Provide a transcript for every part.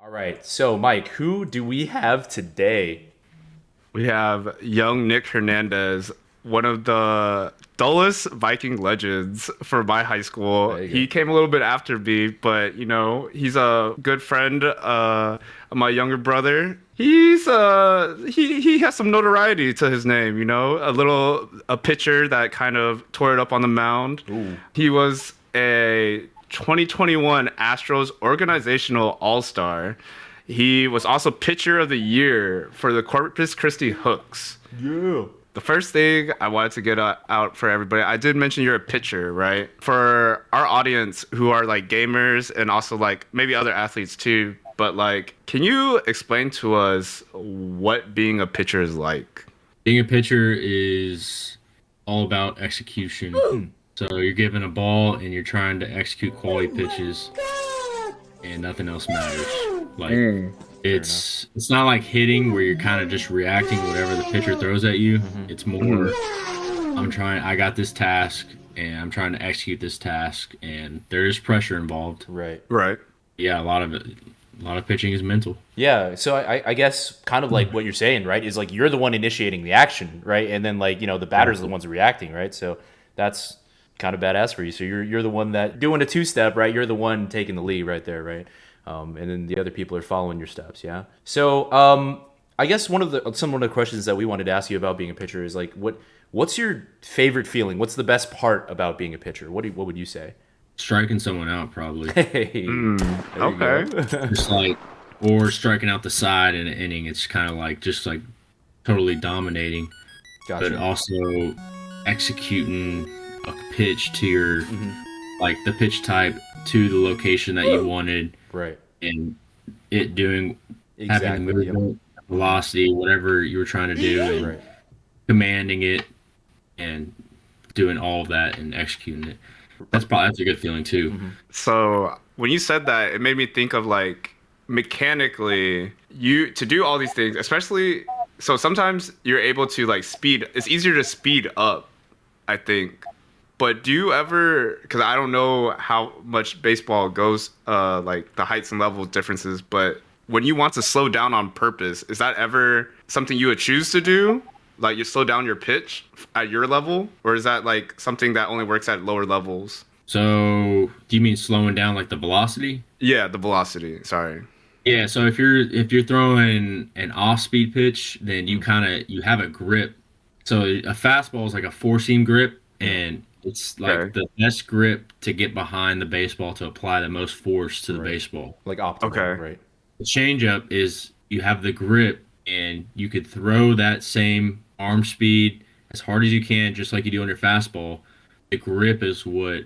All right. So, Mike, who do we have today? We have young Nick Hernandez, one of the dullest Viking legends for my high school. There you He go. came a little bit after me, but he's a good friend of my younger brother. He has some notoriety to his name, a pitcher that kind of tore it up on the mound. Ooh. He was a 2021 Astros organizational all-star. He was also pitcher of the year for the Corpus Christi Hooks. Yeah. The first thing I wanted to get out for everybody, I did mention you're a pitcher, right? For our audience who are like gamers and also like maybe other athletes too, but like, can you explain to us what being a pitcher is like? Being a pitcher is all about execution. So you're given a ball and you're trying to execute quality pitches, and nothing else matters. Like it's not like hitting where you're kind of just reacting to whatever the pitcher throws at you. It's more I got this task and I'm trying to execute this task, and there is pressure involved. Right. Right. Yeah, a lot of pitching is mental. Yeah. So I guess kind of like what you're saying, right? Is like you're the one initiating the action, right? And then like, the batters are the ones reacting, right? So that's kind of badass for you. So you're the one that doing a two-step, right? You're the one taking the lead right there, right? And then the other people are following your steps, yeah. So I guess some of the questions that we wanted to ask you about being a pitcher is like, what's your favorite feeling? What's the best part about being a pitcher? What would you say? Striking someone out, probably. Hey, there you Okay. go. Just like, or striking out the side in an inning. It's kind of like just like totally dominating, but Gotcha. also executing a pitch to your like the pitch type to the location that you wanted, Right. and it doing having the Exactly. Yep. movement, velocity, whatever you were trying to do, and Right. commanding it and doing all of that and executing it. That's a good feeling too. So when you said that, it made me think of like mechanically you to do all these things, especially so sometimes you're able to like speed. It's easier to speed up, I think. But do you ever? Because I don't know how much baseball goes, like the heights and level differences. But when you want to slow down on purpose, is that ever something you would choose to do? Like you slow down your pitch at your level, or is that like something that only works at lower levels? So, do you mean slowing down like the velocity? Yeah, the velocity. Sorry. Yeah, so if you're throwing an off-speed pitch, then you have a grip. So a fastball is like a four-seam grip, and it's like Okay. the best grip to get behind the baseball to apply the most force to the Right. baseball. Like optimal, Okay. right? The changeup is you have the grip, and you could throw that same arm speed as hard as you can, just like you do on your fastball. The grip is what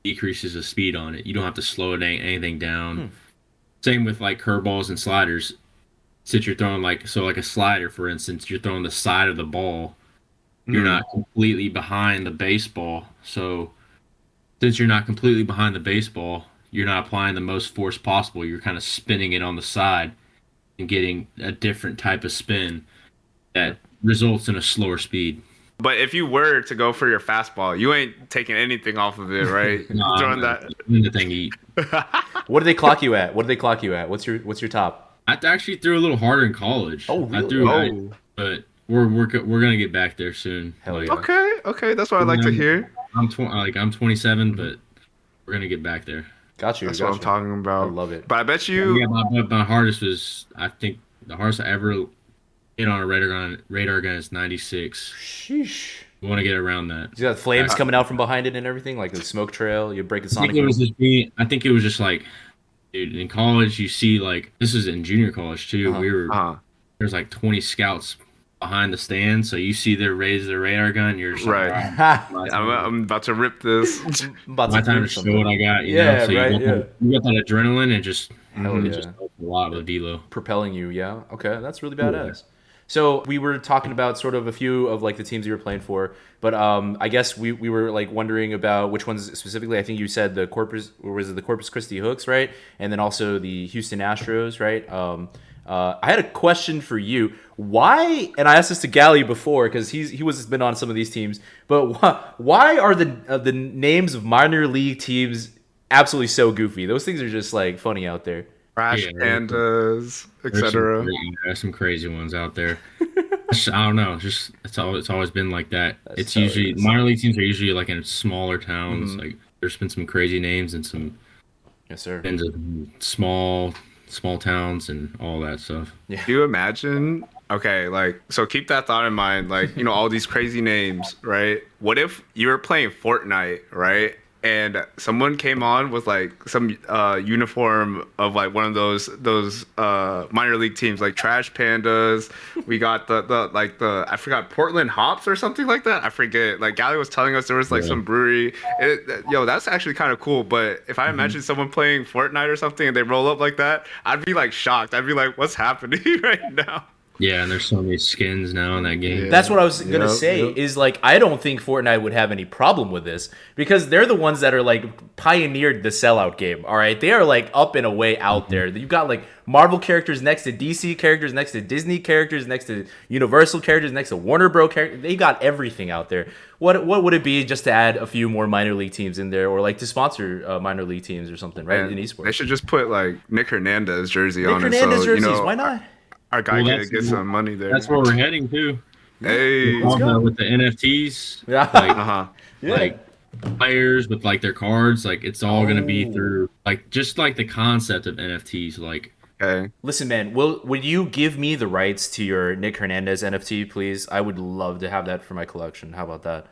decreases the speed on it. You don't have to slow anything down. Same with like curveballs and sliders. Since you're throwing like a slider, for instance, you're throwing the side of the ball. You're not completely behind the baseball. So since you're not completely behind the baseball, you're not applying the most force possible. You're kind of spinning it on the side and getting a different type of spin that results in a slower speed. But if you were to go for your fastball, you ain't taking anything off of it, right? No, Throwing I'm that. not letting the thing eat. What do they clock you at? What do they clock you at? What's your top? I actually threw a little harder in college. Oh, I really? threw, Oh. but we're gonna get back there soon. Hell Like, yeah. Okay, that's what I like to hear. I'm 27, but we're gonna get back there. Got you. That's got what I'm you. talking about. I love it. But I bet Yeah, you. my hardest was, I think the hardest I ever hit on a radar gun is 96. Sheesh. You want to get around that. You got flames coming out from behind it and everything, like the smoke trail. You break the I think sonic it was boom. I think it was just like, dude, in college you see like this is in junior college too. Uh-huh. Uh, There's like 20 scouts behind the stand, so you see them raise their radar gun. You're just Right. like, Ha! I'm about to rip this. About my to time do to show something. what I got. You Yeah, know? So right, you got that adrenaline and just Hell it yeah. just helps a lot with velo. Propelling you, yeah. Okay, that's really badass. So we were talking about sort of a few of like the teams you were playing for, but I guess we were like wondering about which ones specifically. I think you said the Corpus, or was it the Corpus Christi Hooks, right? And then also the Houston Astros, right? I had a question for you. Why? And I asked this to Gally before because he was been on some of these teams. But why are the names of minor league teams absolutely so goofy? Those things are just like funny out there. Trash Yeah, pandas, there's some, etc. there's some crazy ones out there. I don't know. Just it's always been like that. That's It's usually hilarious. minor league teams are usually like in smaller towns. Mhm. Like there's been some crazy names and some Yes, sir. ends of small towns and all that stuff. Yeah. Do you imagine? Okay, like, so keep that thought in mind. Like, all these crazy names, right? What if you were playing Fortnite, right? And someone came on with like some uniform of like one of those minor league teams, like Trash Pandas. We got the I forgot, Portland Hops or something like that. I forget. Like Gally was telling us there was like Yeah. some brewery. Yo, that's actually kind of cool. But if I imagine someone playing Fortnite or something and they roll up like that, I'd be like shocked. I'd be like, what's happening right now? Yeah, and there's so many skins now in that game. Yeah. That's what I was gonna Yep, say. yep. Is like I don't think Fortnite would have any problem with this because they're the ones that are like pioneered the sellout game. All right, they are like up and away out there. You've got like Marvel characters next to DC characters, next to Disney characters, next to Universal characters, next to Warner Bros. Characters. They got everything out there. What would it be just to add a few more minor league teams in there, or like to sponsor minor league teams or something, right? And In they esports, should just put like Nick Hernandez jersey Nick on Hernandez it, so jerseys. Why not? our guy Well, could get some money there. That's where we're heading to. Hey, Let's go. With the NFTs, Yeah. like uh-huh. Yeah. like players with like their cards, like it's all gonna be Oh. through like just like the concept of NFTs. Like Okay. Listen, man, would you give me the rights to your Nick Hernandez NFT, please? I would love to have that for my collection. How about that?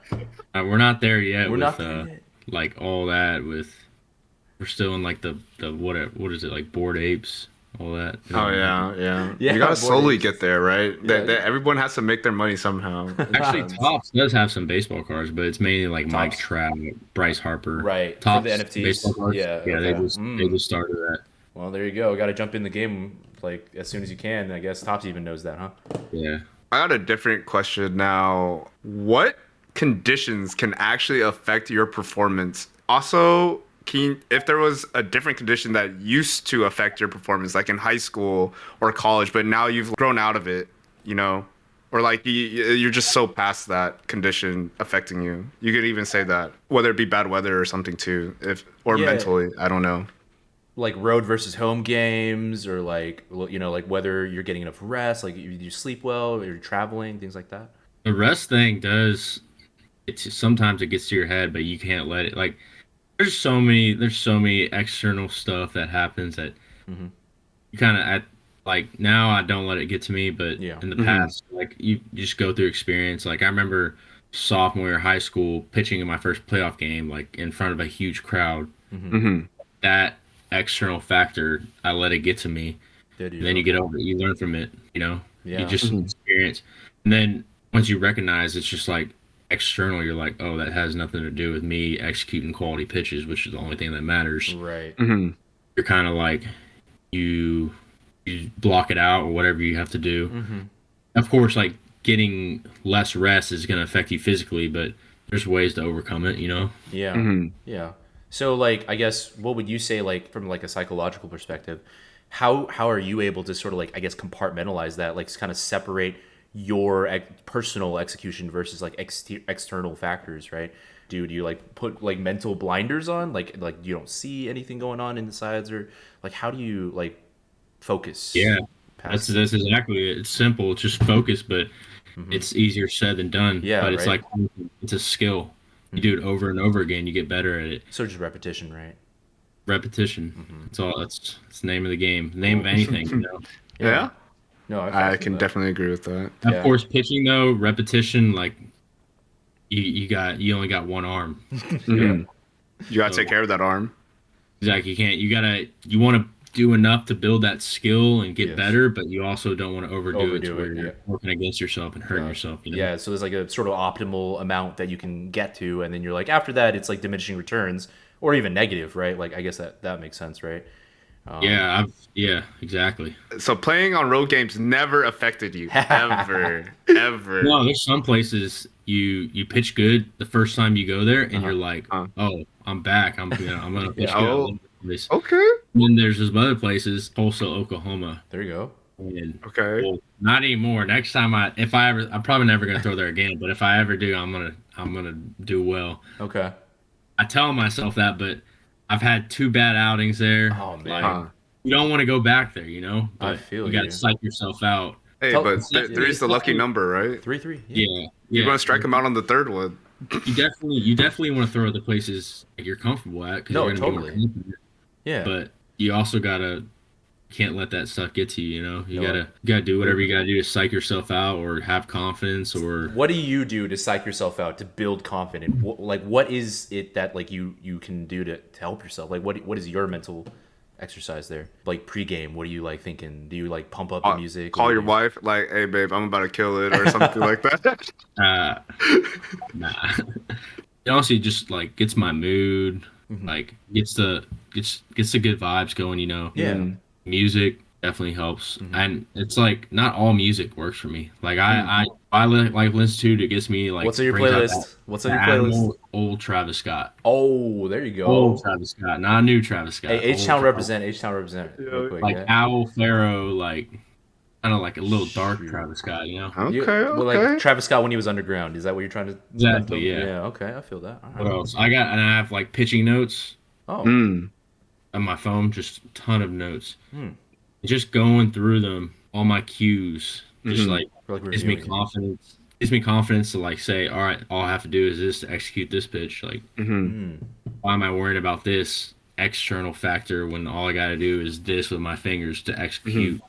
we're not there yet. We're with, not there yet. like all that. We're still in like the what is it, like Bored Apes, all that. Oh yeah. Yeah, You gotta board slowly games. get there, right? Yeah. Everyone has to make their money somehow. Actually, Topps does have some baseball cards, but it's mainly like Mike Topps. Trout, Bryce Harper. Right, for Topps the NFTs. baseball cards. Yeah, Yeah. okay. They just started that. Well, there you go. Got to jump in the game like as soon as you can. I guess Topps even knows that, huh? Yeah. I got a different question now. What conditions can actually affect your performance? Also, if there was a different condition that used to affect your performance, like in high school or college, but now you've grown out of it, or like you're just so past that condition affecting you. You could even say that, whether it be bad weather or something too, or Yeah. mentally. I don't know. Like road versus home games, or like like whether you're getting enough rest, like you sleep well, or you're traveling, things like that. The rest thing does. Sometimes it gets to your head, but you can't let it. Like there's so many external stuff that happens that Mhm. you kind of like now I don't let it get to me, but Yeah. in the past, like you just go through experience. Like I remember sophomore year of high school pitching in my first playoff game, like in front of a huge crowd. Mm-hmm. That external factor, I let it get to me. Did And then you get over it. You learn from it. Yeah. You just experience. And then once you recognize it's just like external, you're like, oh, that has nothing to do with me executing quality pitches, which is the only thing that matters. Right. Mm-hmm. You're kind of like you block it out or whatever you have to do. Mm-hmm. Of course, like getting less rest is going to affect you physically, but there's ways to overcome it. Yeah. Mm-hmm. Yeah. So like I guess what would you say, like from like a psychological perspective, how are you able to sort of like I guess compartmentalize that, like kind of separate your personal execution versus like external factors, right? Do you like put like mental blinders on, like you don't see anything going on in the sides, or like how do you like focus? Yeah, past that's exactly it. It's simple. It's just focus, but it's easier said than done. Yeah, but it's right. like it's a skill. You do it over and over again, you get better at it. So just repetition, right? Repetition. That's all. That's the name of the game. Name of anything. Yeah. No, I feel can that. definitely agree with that. Yeah. Of course, pitching though, repetition. Like you only got one arm. Mhm. You gotta take care of that arm. Exactly. You want to do enough to build that skill and get Yes. better, but you also don't want to overdo it to Overdo where it, you're yeah. working against yourself and hurting yourself. Yeah, so there's like a sort of optimal amount that you can get to, and then you're like after that it's like diminishing returns or even negative, right? Like I guess that makes sense, right? Yeah, exactly. So playing on road games never affected you ever, ever. No, there's some places you pitch good the first time you go there, and you're like, oh, I'm back. I'm gonna pitch Yeah. good. Oh. I love this. Okay. Then there's some other places, Tulsa, Oklahoma. There you go. And, Okay. well, not anymore. Next time I'm probably never gonna throw there again. But if I ever do, I'm gonna do well. Okay. I tell myself that, but I've had two bad outings there. Oh man. Like, Huh. you don't want to go back there, I but feel you got to you. psych yourself out. Hey, Tell- but yeah. three's the lucky number, right? 3-3. Yeah, You're yeah. gonna strike him out on the third one. You definitely want to throw at the places you're comfortable at because No, you're gonna totally. be more confident. Yeah. But you also can't let that stuff get to you. You No. gotta do whatever you gotta do to psych yourself out or have confidence or. What do you do to psych yourself out to build confidence? What is it that like you can do to help yourself? Like what is your mental exercise there? Like pregame, what are you like thinking? Do you like pump up the music? Call or your do you- wife, like, hey babe, I'm about to kill it, or something like that. Nah. It honestly just like gets my mood, like gets the good vibes going. Yeah. Music definitely helps, and it's like not all music works for me. Like I like listen to it gets me like. What's on your brings out playlist? What's on that your playlist? animal, old Travis Scott. Oh, there you go. Old Travis Scott, not new Travis Scott. Hey, old H-Town Travis. represent. H-Town represent. Real quick, Like yeah. Owl Pharaoh, like kind of like a little dark Shoot. Travis Scott. Okay, Well, okay. like Travis Scott when he was underground. Is that what you're trying to? Exactly, yeah. Yeah. Okay, I feel that. All right. What else? I have like pitching notes Oh. Mm. on my phone, just a ton of notes. Hmm. Just going through them, all my cues, just Mhm. like Feel like gives me reviewing it. confidence. Gives me confidence to like say, all right, all I have to do is this to execute this pitch. Like, Mhm. why am I worried about this external factor when all I got to do is this with my fingers to execute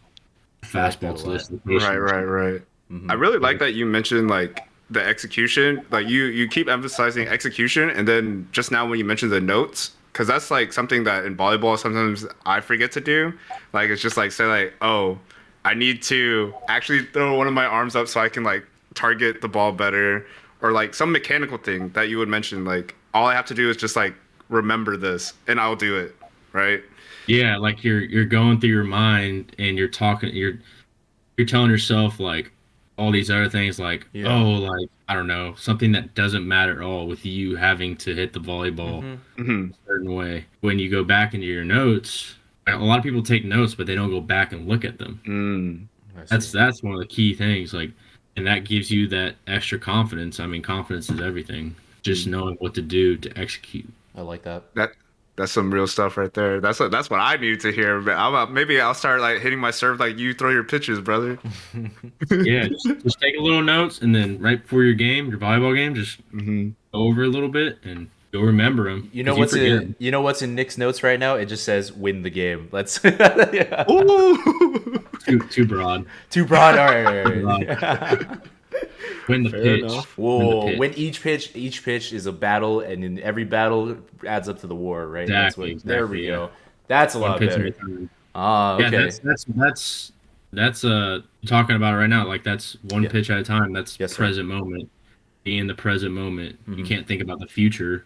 fastball that to a this lot. location? Right. Mhm. I really like that you mentioned like the execution. Like you keep emphasizing execution, and then just now when you mentioned the notes, because that's like something that in volleyball sometimes I forget to do. Like it's just like say like, oh, I need to actually throw one of my arms up so I can like target the ball better, or like some mechanical thing that you would mention. Like all I have to do is just like remember this, and I'll do it. Right. Yeah, like you're going through your mind and you're talking, you're telling yourself like all these other things, like Yeah. oh, like I don't know, something that doesn't matter at all with you having to hit the volleyball Mm-hmm. a certain way. When you go back into your notes, a lot of people take notes, but they don't go back and look at them. Mm. I see. That's one of the key things, like, and that gives you that extra confidence. I mean, confidence is everything. Just knowing what to do to execute. I like that. That's some real stuff right there. That's what I needed to hear. But maybe I'll start like hitting my serve like you throw your pitches, brother. Yeah, just take a little notes, and then right before your game, your volleyball game, just Mm-hmm. go over a little bit, and you'll remember them. You know what's in Nick's notes right now? It just says win the game. Let's yeah. Ooh. too broad. Too broad. All right. Win the Fair pitch. enough. Whoa, Win the pitch. when each pitch is a battle, and in every battle adds up to the war, right? Exactly, There we exactly, go. That's a One lot pitch at better. a time. Ah, Yeah, okay. that's talking about it right now. Like that's one Yeah. pitch at a time. That's Yes, sir. present moment. Be in the present moment. You can't think about the future.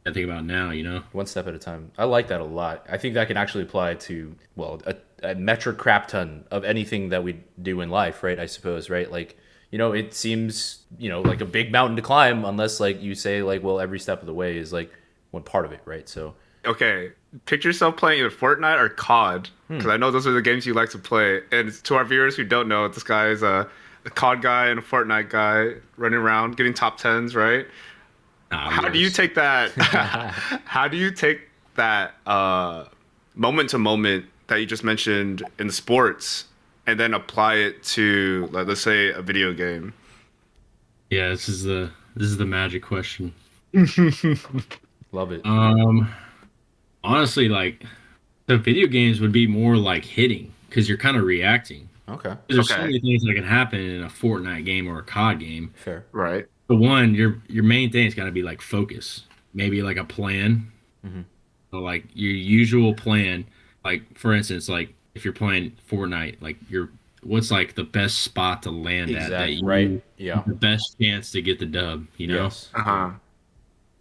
I think about now. One step at a time. I like that a lot. I think that can actually apply to, well, a metric crap ton of anything that we do in life, right? I suppose, right? Like, it seems, like a big mountain to climb unless, like, you say, like, well, every step of the way is, like, one part of it, right? So, Okay, picture yourself playing either Fortnite or COD, because I know those are the games you like to play. And to our viewers who don't know, this guy is a COD guy and a Fortnite guy running around getting top tens, right? How do you take that? How do you take that moment to moment that you just mentioned in sports, and then apply it to, like, let's say, a video game? Yeah, this is the magic question. love it. Honestly, like the video games would be more like hitting because you're kind of reacting. Okay. There's so Okay. many things that can happen in a Fortnite game or a COD game. Fair. Right. But one, your main thing is got to be like focus. Maybe like a plan. So like your usual plan. Like for instance, like if you're playing Fortnite, like what's like the best spot to land at that Exactly. you Right. Yeah. the best chance to get the dub. Yes. Uh-huh.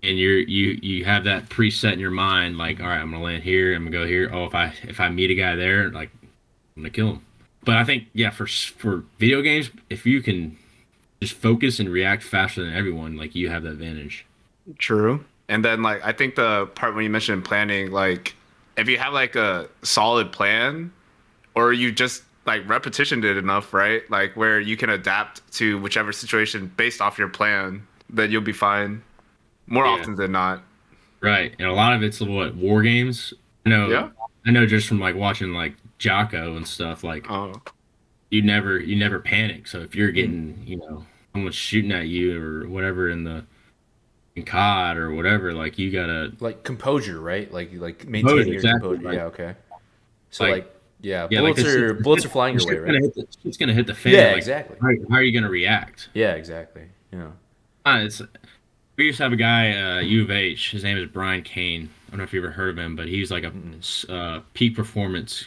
And you have that preset in your mind, like, all right, I'm gonna land here, I'm gonna go here. Oh, if I meet a guy there, like, I'm gonna kill him. But I think, yeah, for video games, if you can just focus and react faster than everyone, like, you have the advantage. True. And then, like, I think the part when you mentioned planning, like, if you have like a solid plan, or you just like repetitioned it enough, right? Like where you can adapt to whichever situation based off your plan, then you'll be fine. More Yeah. often than not. Right, and a lot of it's what war games. Yeah. I know just from like watching like Jocko and stuff, like Oh, you never panic. So if you're Mm. getting, someone shooting at you or whatever in COD or whatever, like you gotta Like composure, right? Like vote maintaining your exactly. composure. Yeah, okay. So Like like yeah, yeah, like bullets are flying the your way, shit's right? gonna hit the shit's gonna hit the fan. Yeah, Like exactly. how are you gonna react? Yeah, exactly. Yeah. It's We used to have a guy, U of H. His name is Brian Kane. I don't know if you ever heard of him, but he's like Mm-mm. a peak performance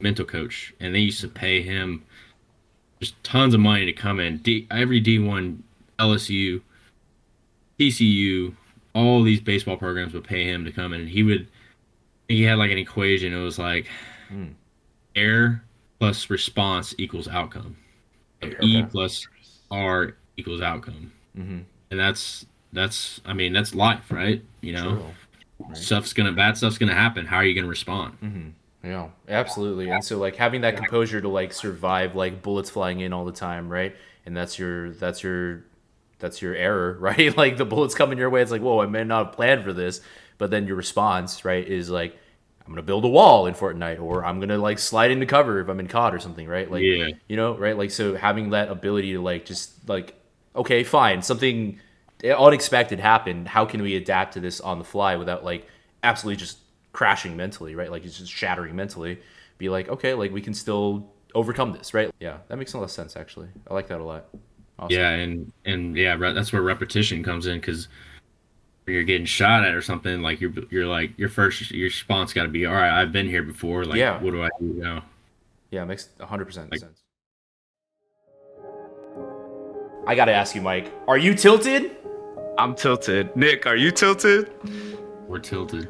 mental coach, and they used to pay him just tons of money to come in. Every D1, LSU, TCU, all these baseball programs would pay him to come in, and he had like an equation. It was like Mm. error plus response equals outcome. So E Okay. plus R equals outcome, Mm-hmm. and I mean that's life, right? True. Right. Bad stuff's gonna happen. How are you gonna respond? Mm-hmm. Yeah, absolutely. And so like having that composure to like survive like bullets flying in all the time, right? And that's your error, right? Like the bullets coming your way, it's like, whoa, I may not have planned for this, but then your response, right, is like, I'm gonna build a wall in Fortnite, or I'm gonna like slide into cover if I'm in COD or something, right? Like, Yeah, right? Like so having that ability to like just like, okay, fine, something unexpected happened. How can we adapt to this on the fly without like absolutely just crashing mentally, right? Like it's just shattering mentally. Be like, okay, like we can still overcome this, right? Yeah, that makes a lot of sense actually. I like that a lot. Awesome. yeah, and yeah, that's where repetition comes in because when you're getting shot at or something, like you're like your response got to be, all right, I've been here before. Like, Yeah, what do I do now? yeah, it makes 100% Like, sense. I gotta ask you, Mike, are you tilted? I'm tilted. Nick, are you tilted? we're tilted.